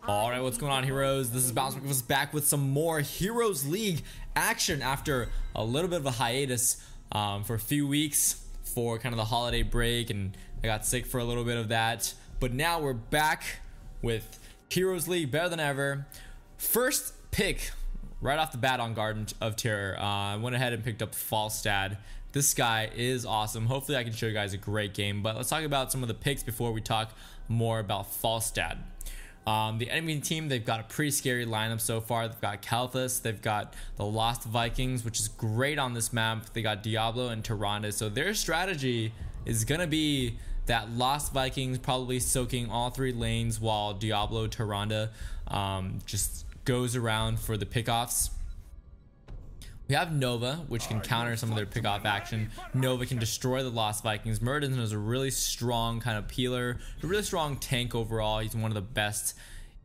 Alright, what's going on, heroes? This is BalncdBrkfst back with some more Heroes League action after a little bit of a hiatus for a few weeks for kind of the holiday break, and I got sick for a little bit of that. But now we're back with Heroes League better than ever. First pick right off the bat on Garden of Terror. I went ahead and picked up Falstad. This guy is awesome. Hopefully I can show you guys a great game, but let's talk about some of the picks before we talk more about Falstad. The enemy team, they've got a pretty scary lineup so far. They've got Kalthus, they've got the Lost Vikings, which is great on this map. They got Diablo and Tyrande. So their strategy is gonna be that Lost Vikings probably soaking all three lanes while Diablo Tyrande just goes around for the pickoffs. We have Nova, which can counter some of their pickoff action. Nova can destroy the Lost Vikings. Murden is a really strong kind of peeler, a really strong tank overall. He's one of the best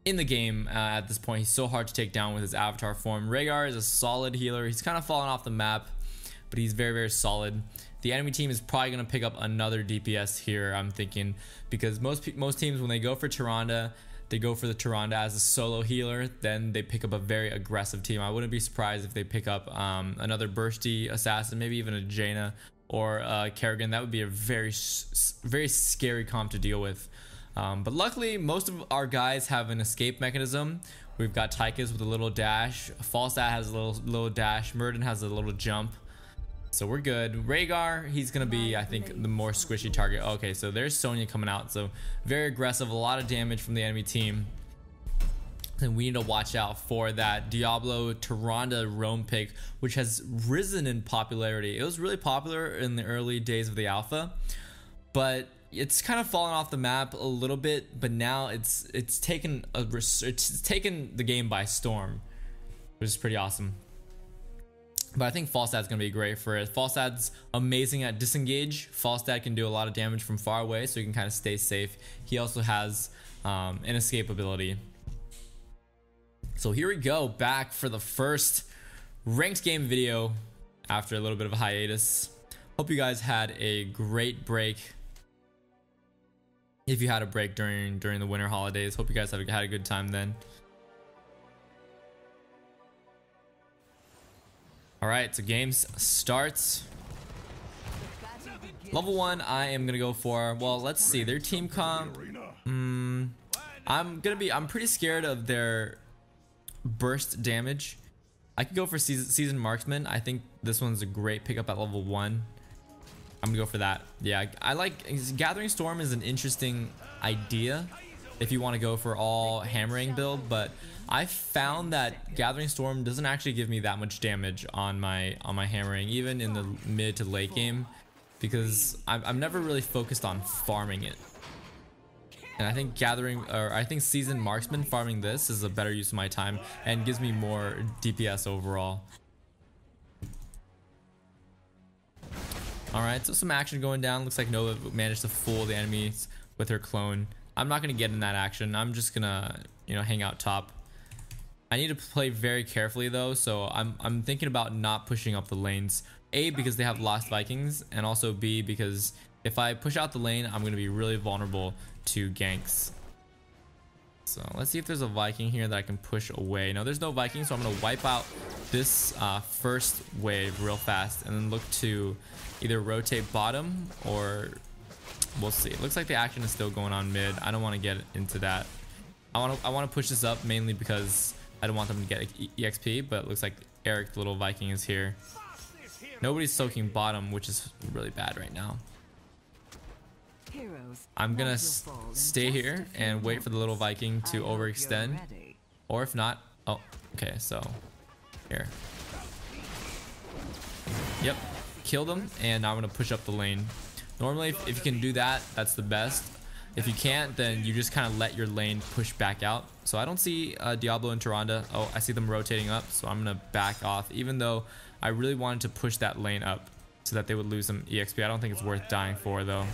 in the game at this point. He's so hard to take down with his avatar form. Rhaegar is a solid healer. He's kind of fallen off the map, but he's very, very solid. The enemy team is probably going to pick up another DPS here, I'm thinking, because most teams, when they go for Tyrande, they go for the Tyrande as a solo healer, then they pick up a very aggressive team. I wouldn't be surprised if they pick up another bursty assassin, maybe even a Jaina or Kerrigan. That would be a very scary comp to deal with. But luckily, most of our guys have an escape mechanism. We've got Tychus with a little dash. Falstad has a little dash. Murden has a little jump. So we're good. Rhaegar, he's gonna be, I think, the more squishy target. Okay, so there's Sonya coming out. So very aggressive, a lot of damage from the enemy team. And we need to watch out for that Diablo Tyrande roam pick, which has risen in popularity. It was really popular in the early days of the alpha, but it's kind of fallen off the map a little bit. But now it's taken the game by storm, which is pretty awesome. But I think Falstad's going to be great for it. Falstad's amazing at disengage. Falstad can do a lot of damage from far away, so he can kind of stay safe. He also has an escape ability. So here we go, back for the first ranked game video after a little bit of a hiatus. Hope you guys had a great break. If you had a break during the winter holidays, hope you guys had a good time then. Alright, so games starts. Level 1, I am gonna go for, well, let's see, their team comp. I'm pretty scared of their burst damage. I could go for seasoned marksman. I think this one's a great pickup at level 1. I'm gonna go for that. Yeah, I like Gathering Storm is an interesting idea if you want to go for all hammering build, but I found that Gathering Storm doesn't actually give me that much damage on my hammering, even in the mid to late game, because I'm never really focused on farming it. And I think Seasoned Marksman farming this is a better use of my time and gives me more DPS overall. Alright, so some action going down. Looks like Nova managed to fool the enemies with her clone. I'm not going to get in that action. I'm just going to, hang out top. I need to play very carefully though, so I'm thinking about not pushing up the lanes. A, because they have Lost Vikings, and also B, because if I push out the lane, I'm going to be really vulnerable to ganks. So let's see if there's a Viking here that I can push away. No, there's no Viking, so I'm going to wipe out this first wave real fast and then look to either rotate bottom or we'll see. It looks like the action is still going on mid. I don't want to get into that. I want to push this up mainly because I don't want them to get EXP, but it looks like Eric, the little Viking, is here. Nobody's soaking bottom, which is really bad right now. I'm going to stay here and wait for the little Viking to overextend. Or if not, oh, okay, so here. Yep, killed him, and now I'm going to push up the lane. Normally, if you can do that, that's the best. If you can't, then you just kind of let your lane push back out. So I don't see Diablo and Tyrande. Oh, I see them rotating up, so I'm going to back off, even though I really wanted to push that lane up so that they would lose some EXP. I don't think it's worth dying for, though.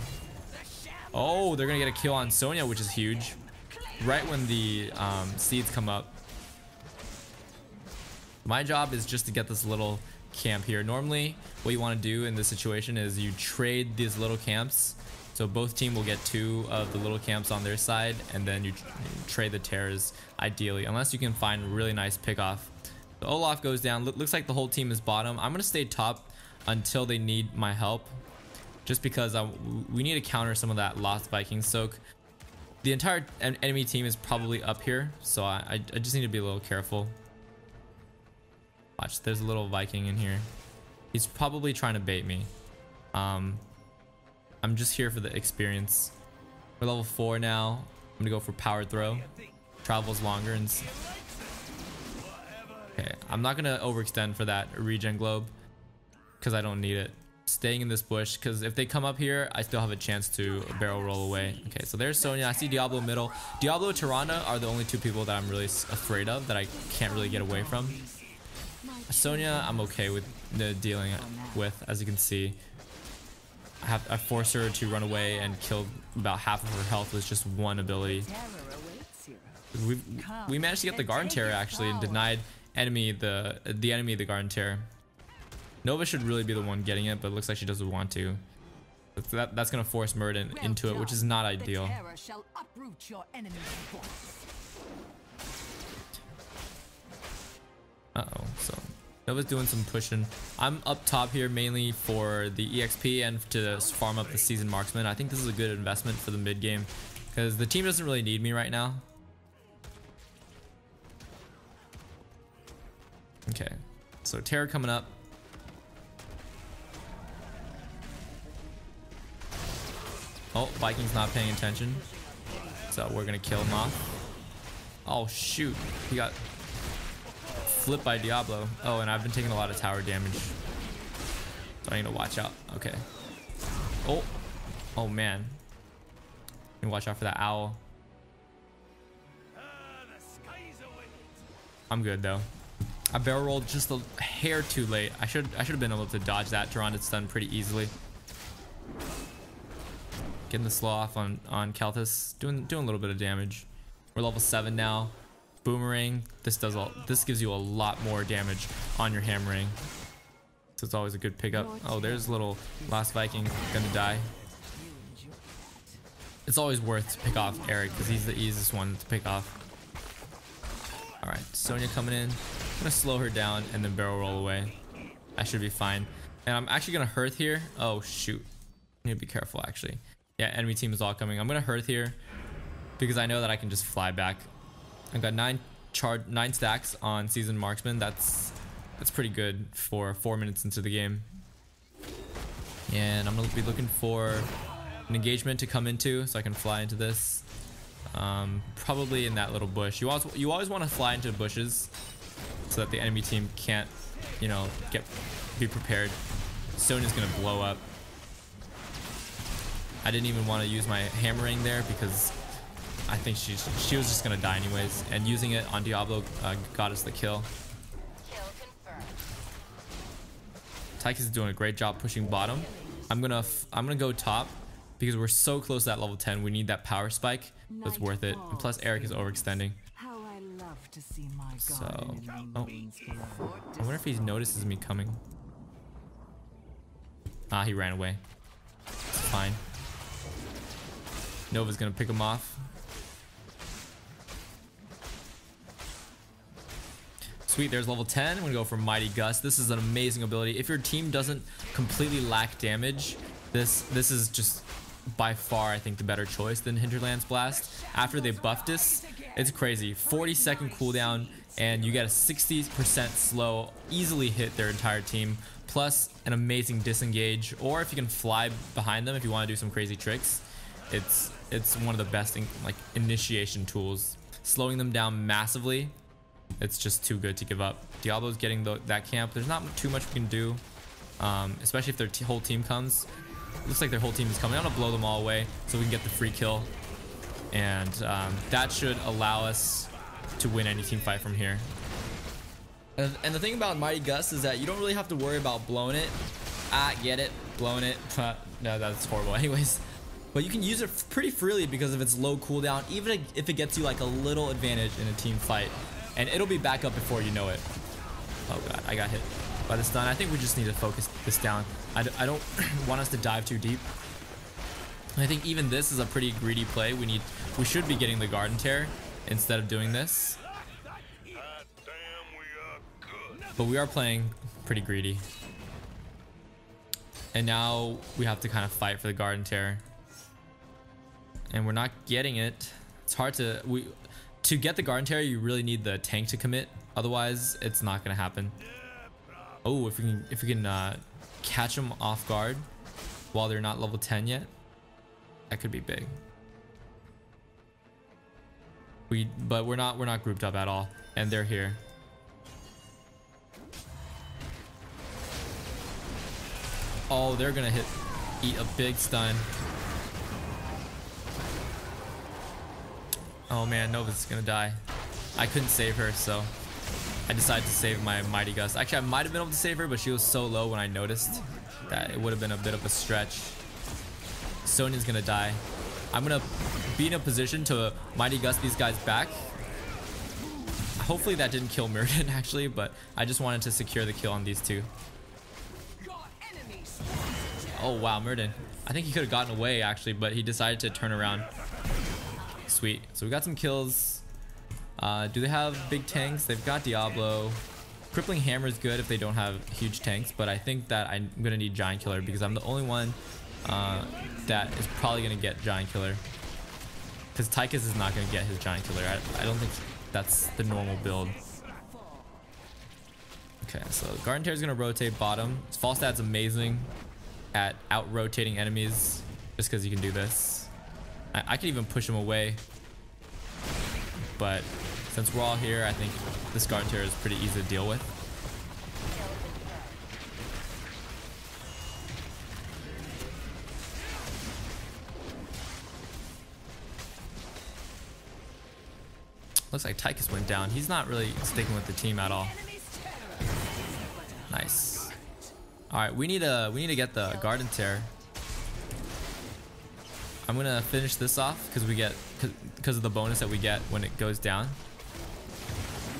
Oh, they're going to get a kill on Sonya, which is huge. Right when the seeds come up. My job is just to get this little camp here. Normally, what you want to do in this situation is you trade these little camps So both team will get 2 of the little camps on their side, and then you trade the terrors ideally, unless you can find really nice pick off. The Olaf goes down. Looks like the whole team is bottom. I'm gonna stay top until they need my help, just because we need to counter some of that lost Viking soak. The entire enemy team is probably up here, so I just need to be a little careful. Watch, there's a little Viking in here. He's probably trying to bait me. I'm just here for the experience. We're level 4 now. I'm gonna go for power throw. Travels longer and okay. I'm not gonna overextend for that regen globe because I don't need it. Staying in this bush, because if they come up here, I still have a chance to barrel roll away. Okay, so there's Sonya. I see Diablo middle. Diablo and Tyrande are the only 2 people that I'm really afraid of, that I can't really get away from. Sonya, I'm okay with dealing with, as you can see. I forced her to run away and killed about half of her health with just 1 ability. We managed to get the Garden Terror actually and denied the enemy the Garden Terror. Nova should really be the one getting it, but it looks like she doesn't want to. That's gonna force Murden into it, which is not ideal. Uh-oh, so Nova's doing some pushing. I'm up top here mainly for the EXP and to farm up the Seasoned Marksman. I think this is a good investment for the mid game because the team doesn't really need me right now. Okay, so Terror coming up. Oh, Viking's not paying attention, so we're gonna kill him off. Oh shoot, he got flipped by Diablo. Oh, and I've been taking a lot of tower damage, so I need to watch out. Okay. Oh man, you watch out for that owl. I'm good though. I barrel rolled just a hair too late. I should have been able to dodge that. Tyrande's done pretty easily. Getting the slow off on Kelthus, doing a little bit of damage. We're level 7 now. Boomerang. This gives you a lot more damage on your hammering. So it's always a good pickup. Oh, there's little last Viking gonna die. It's always worth to pick off Eric because he's the easiest one to pick off. All right, Sonya coming in. I'm gonna slow her down and then barrel roll away. I should be fine. And I'm actually gonna Hearth here. Oh shoot, I need to be careful actually. Yeah, enemy team is all coming. I'm gonna Hearth here because I know that I can just fly back. I've got 9 stacks on Seasoned Marksman. That's pretty good for 4 minutes into the game. And I'm gonna be looking for an engagement to come into so I can fly into this. Probably in that little bush. You always want to fly into bushes so that the enemy team can't, you know, be prepared. Sonya's gonna blow up. I didn't even want to use my hammering there because I think she was just gonna die anyways, and using it on Diablo got us the kill. Tychus is doing a great job pushing bottom. I'm gonna go top because we're so close to that level 10. We need that power spike. That's worth it. And plus Eric is overextending. So, oh, I wonder if he notices me coming. Ah, he ran away. It's fine. Nova's gonna pick him off. Sweet, there's level 10. I'm gonna go for Mighty Gust. This is an amazing ability. If your team doesn't completely lack damage, this is just by far, I think, the better choice than Hinterland's Blast. After they buffed this, it's crazy. 40-second cooldown, and you get a 60% slow, easily hit their entire team, plus an amazing disengage. Or if you can fly behind them, if you want to do some crazy tricks, it's one of the best initiation tools. Slowing them down massively. It's just too good to give up. Diablo's getting that camp. There's not too much we can do, especially if their whole team comes. Looks like their whole team is coming. I'm gonna blow them all away so we can get the free kill, and that should allow us to win any team fight from here. And the thing about Mighty Gust is that you don't really have to worry about blowing it. Get it, blowing it. No, that's horrible. Anyways, but you can use it pretty freely because of its low cooldown, even if it gets you like a little advantage in a team fight, and it'll be back up before you know it. Oh god, I got hit by the stun. I think we just need to focus this down. I don't want us to dive too deep. I think even this is a pretty greedy play. We should be getting the Garden Tear instead of doing this. But we are playing pretty greedy. And now we have to kind of fight for the Garden Tear. And we're not getting it. It's hard to get the Garden Tear, you really need the tank to commit. Otherwise, it's not gonna happen. Oh, if we can catch them off guard while they're not level 10 yet, that could be big. But we're not grouped up at all, and they're here. Oh, they're gonna eat a big stun. Oh man, Nova's gonna die. I couldn't save her, so I decided to save my Mighty Gust. Actually, I might have been able to save her, but she was so low when I noticed that it would have been a bit of a stretch. Sonya's gonna die. I'm gonna be in a position to Mighty Gust these guys back. Hopefully that didn't kill Murden actually, but I just wanted to secure the kill on these two. Oh wow, Murden. I think he could have gotten away actually, but he decided to turn around. Sweet. So we got some kills. Do they have big tanks? They've got Diablo. Crippling Hammer is good if they don't have huge tanks, but I think that I'm gonna need Giant Killer because I'm the only one that is probably gonna get Giant Killer. Because Tychus is not gonna get his Giant Killer. I don't think that's the normal build. Okay, so Garden Tear is gonna rotate bottom. Falstad's amazing at out-rotating enemies just because you can do this. I could even push him away, but since we're all here, I think this Garden Tear is pretty easy to deal with. Looks like Tychus went down. He's not really sticking with the team at all. Nice. All right, we need to get the Garden Tear. I'm gonna finish this off because of the bonus that we get when it goes down.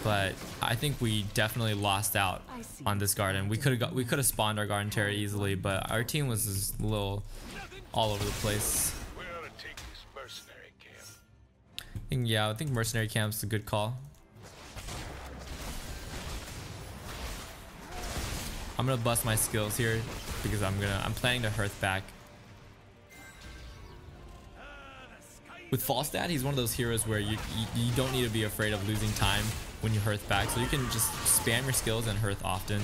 But I think we definitely lost out on this garden. We could have spawned our Garden Tear easily, but our team was just a little all over the place. Yeah, I think Mercenary Camp's a good call. I'm gonna bust my skills here because I'm planning to Hearth back. With Falstad, he's one of those heroes where you don't need to be afraid of losing time when you Hearth back, so you can just spam your skills and Hearth often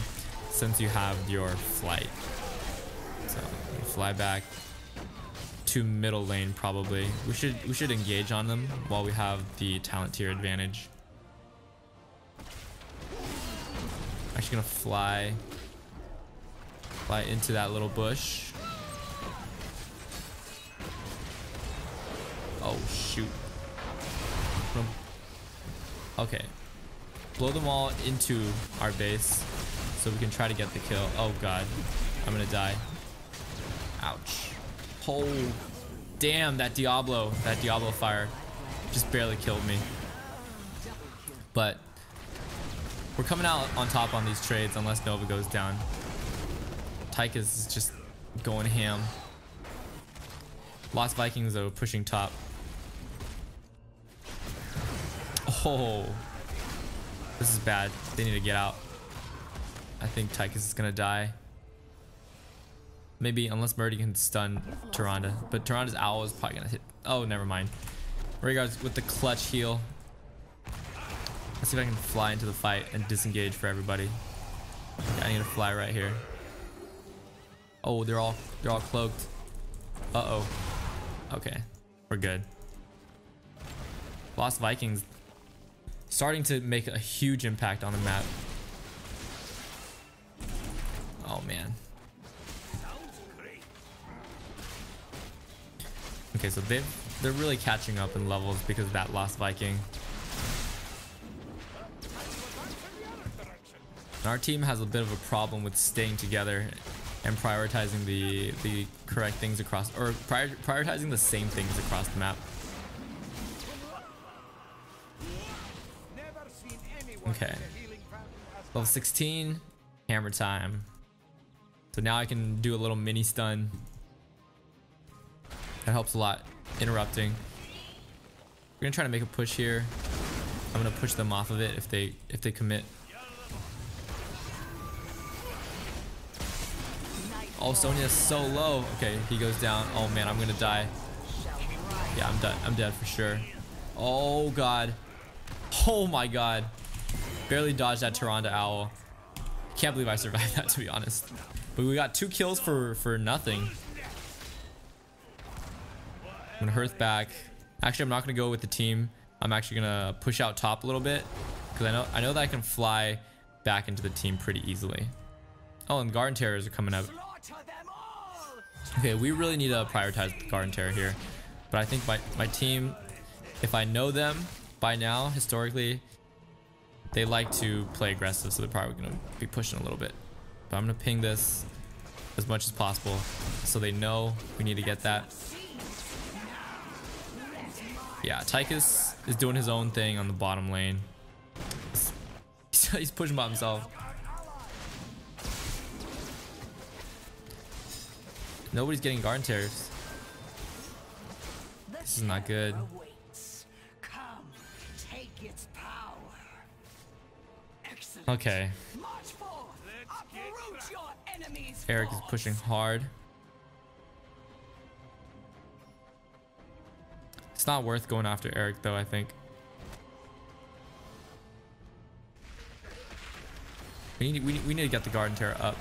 since you have your flight. So fly back to middle lane probably. We should engage on them while we have the talent tier advantage. Actually gonna fly into that little bush. Oh shoot. Okay. Blow them all into our base so we can try to get the kill. Oh god. I'm gonna die. Ouch. Oh damn, that Diablo fire just barely killed me. But we're coming out on top on these trades unless Nova goes down. Tychus is just going ham. Lost Vikings though pushing top. Oh, this is bad. They need to get out. I think Tychus is gonna die. Maybe unless Murdy can stun Tyrande, but Tyrande's owl is probably gonna hit. Oh, never mind. Rhaegar's with the clutch heal. Let's see if I can fly into the fight and disengage for everybody. Okay, I need to fly right here. Oh, they're all cloaked. Uh-oh. Okay, we're good. Lost Vikings starting to make a huge impact on the map. Oh man. Okay, so they're really catching up in levels because of that Lost Viking. And our team has a bit of a problem with staying together and prioritizing the correct things across, or prioritizing the same things across the map. Okay, level 16, hammer time. So now I can do a little mini stun. That helps a lot. Interrupting. We're gonna try to make a push here. I'm gonna push them off of it if they commit. Oh, Sonya's so low. Okay, he goes down. Oh man, I'm gonna die. Yeah, I'm done. I'm dead for sure. Oh god. Oh my god. Barely dodged that Tyrande Owl. Can't believe I survived that, to be honest. But we got 2 kills for nothing. I'm gonna hearth back. Actually, I'm not gonna go with the team. I'm actually gonna push out top a little bit because I know that I can fly back into the team pretty easily. Oh, and Garden Terrors are coming up. Okay, we really need to prioritize the Garden Terror here. But I think my team, if I know them by now, historically, they like to play aggressive, so they're probably gonna be pushing a little bit. But I'm gonna ping this as much as possible so they know we need to get that. Yeah, Tychus is doing his own thing on the bottom lane. He's pushing by himself. Nobody's getting Garden Terrors. This is not good. Okay. Eric is pushing hard. It's not worth going after Eric though, I think. We need to get the Garden Terror up.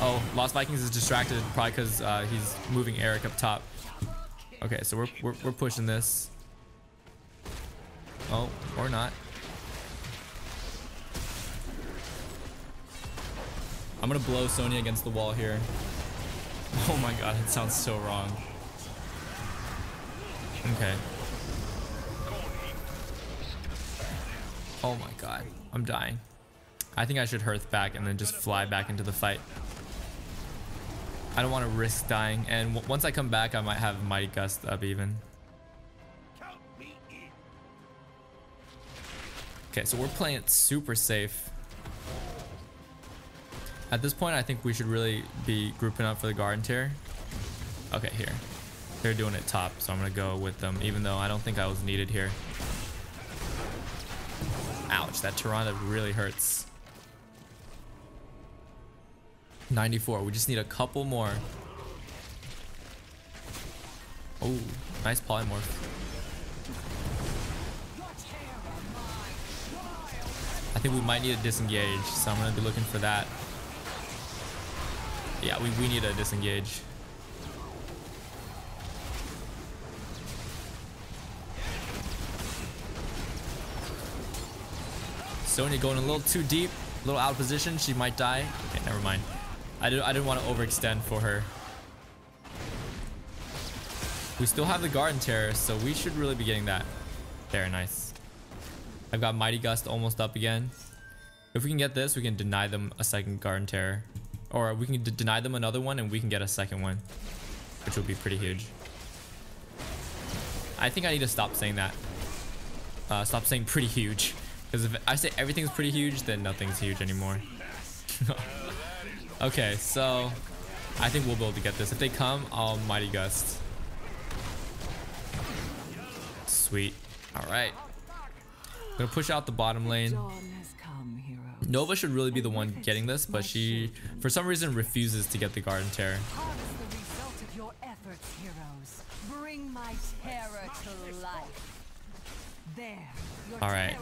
Oh, Lost Vikings is distracted probably because he's moving Eric up top. Okay, so we're pushing this. Oh, or not. I'm gonna blow Sonya against the wall here. Oh my god, it sounds so wrong. Okay. Oh my god, I'm dying. I think I should hearth back and then just fly back into the fight. I don't want to risk dying, and once I come back I might have Mighty Gust up even. Okay, so we're playing it super safe. At this point I think we should really be grouping up for the Garden Terror. Okay, here. They're doing it top, so I'm gonna go with them even though I don't think I was needed here. Ouch, that Tyrande really hurts. 94, we just need a couple more. Oh, nice polymorph. I think we might need a disengage, so I'm gonna be looking for that. Yeah, we need a disengage. Sonya going a little too deep, a little out of position. She might die. Okay, never mind. I didn't want to overextend for her. We still have the Garden Terror, so we should really be getting that. There, nice. I've got Mighty Gust almost up again. If we can get this, we can deny them a second Garden Terror. Or we can deny them another one and we can get a second one, which will be pretty huge. I think I need to stop saying that. Stop saying pretty huge. Because if I say everything's pretty huge, then nothing's huge anymore. Okay, so I think we'll be able to get this. If they come, I'll Mighty Gust. Sweet. Alright. I'm gonna push out the bottom lane. Nova should really be the one getting this, but she, for some reason, refuses to get the Garden Terror. Alright.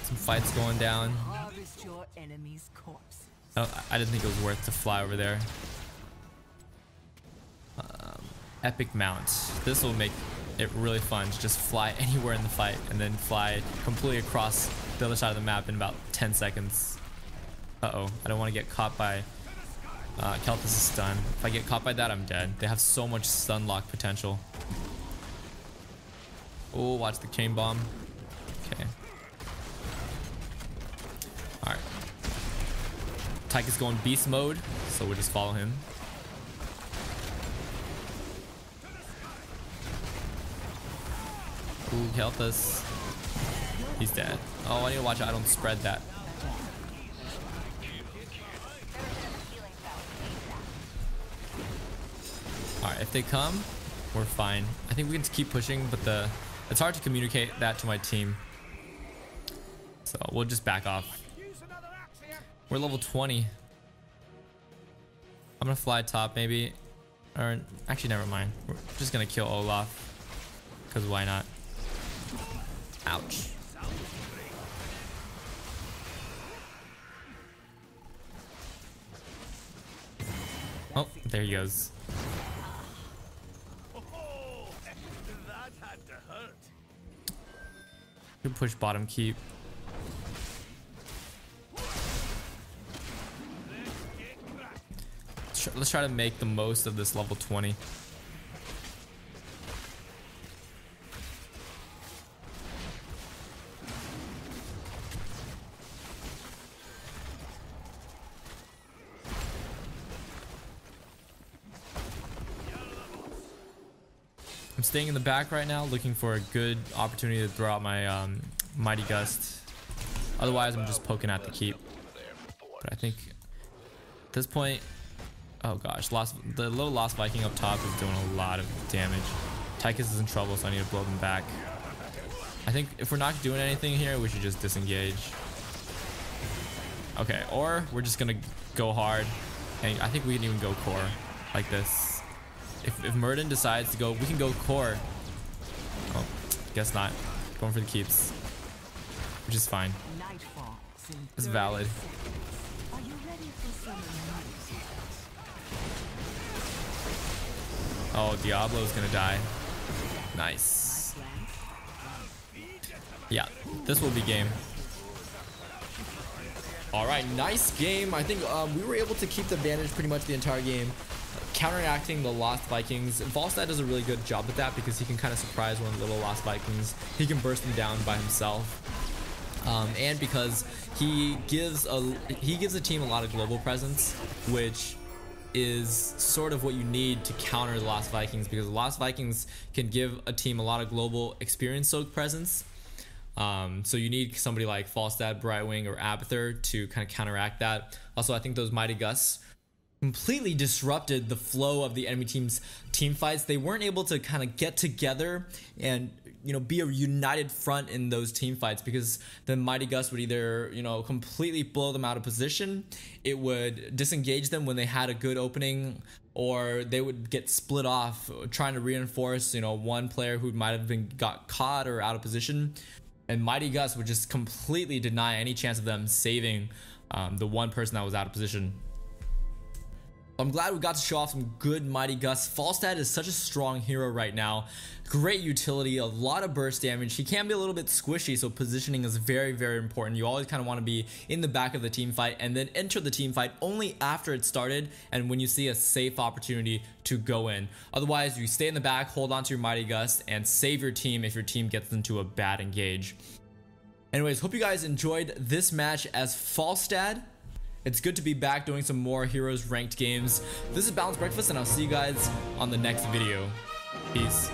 Some fights going down. Oh, I didn't think it was worth to fly over there. Epic mount. This will make it really fun to just fly anywhere in the fight and then fly completely across the other side of the map in about 10 seconds. Uh-oh. I don't want to get caught by Kelthus' stun. If I get caught by that, I'm dead. They have so much stun lock potential. Oh, watch the chain bomb. Okay. Alright. Tyke is going beast mode, so we'll just follow him. Ooh, Kelthus. He's dead. Oh, I need to watch out I don't spread that. Alright, if they come, we're fine. I think we can keep pushing, but it's hard to communicate that to my team. So we'll just back off. We're level 20. I'm gonna fly top maybe. Or actually never mind. We're just gonna kill Olaf. Because why not? Ouch. Oh, there he goes. Good push bottom keep. Let's try to make the most of this level 20. I'm staying in the back right now, looking for a good opportunity to throw out my Mighty Gust. Otherwise, I'm just poking at the keep. But I think at this point, oh gosh, the little Lost Viking up top is doing a lot of damage. Tychus is in trouble, so I need to blow them back. I think if we're not doing anything here, we should just disengage. Okay, or we're just gonna go hard, and I think we can even go core like this. If Murden decides to go, we can go core. Oh, guess not. Going for the keeps, which is fine. It's valid. Oh, Diablo's gonna die. Nice. Yeah, this will be game. All right, nice game. I think we were able to keep the advantage pretty much the entire game, counteracting the Lost Vikings. Falstad does a really good job with that because he can kind of surprise one of the little Lost Vikings. He can burst them down by himself. And because he gives a team a lot of global presence, which is sort of what you need to counter the Lost Vikings, because the Lost Vikings can give a team a lot of global experience soaked presence. So you need somebody like Falstad, Brightwing, or Abathur to kind of counteract that. Also, I think those Mighty Gusts completely disrupted the flow of the enemy team's team fights. They weren't able to kind of get together and, you know, be a united front in those team fights, because the Mighty Gust would either, you know, completely blow them out of position, it would disengage them when they had a good opening, or they would get split off trying to reinforce, you know, one player who might have got caught or out of position, and Mighty Gust would just completely deny any chance of them saving the one person that was out of position. I'm glad we got to show off some good Mighty Gust. Falstad is such a strong hero right now. Great utility, a lot of burst damage. He can be a little bit squishy, so positioning is very, very important. You always kind of want to be in the back of the team fight and then enter the team fight only after it started and when you see a safe opportunity to go in. Otherwise, you stay in the back, hold on to your Mighty Gust, and save your team if your team gets into a bad engage. Anyways, hope you guys enjoyed this match as Falstad. It's good to be back doing some more Heroes ranked games. This is BalncdBrkfst, and I'll see you guys on the next video. Peace.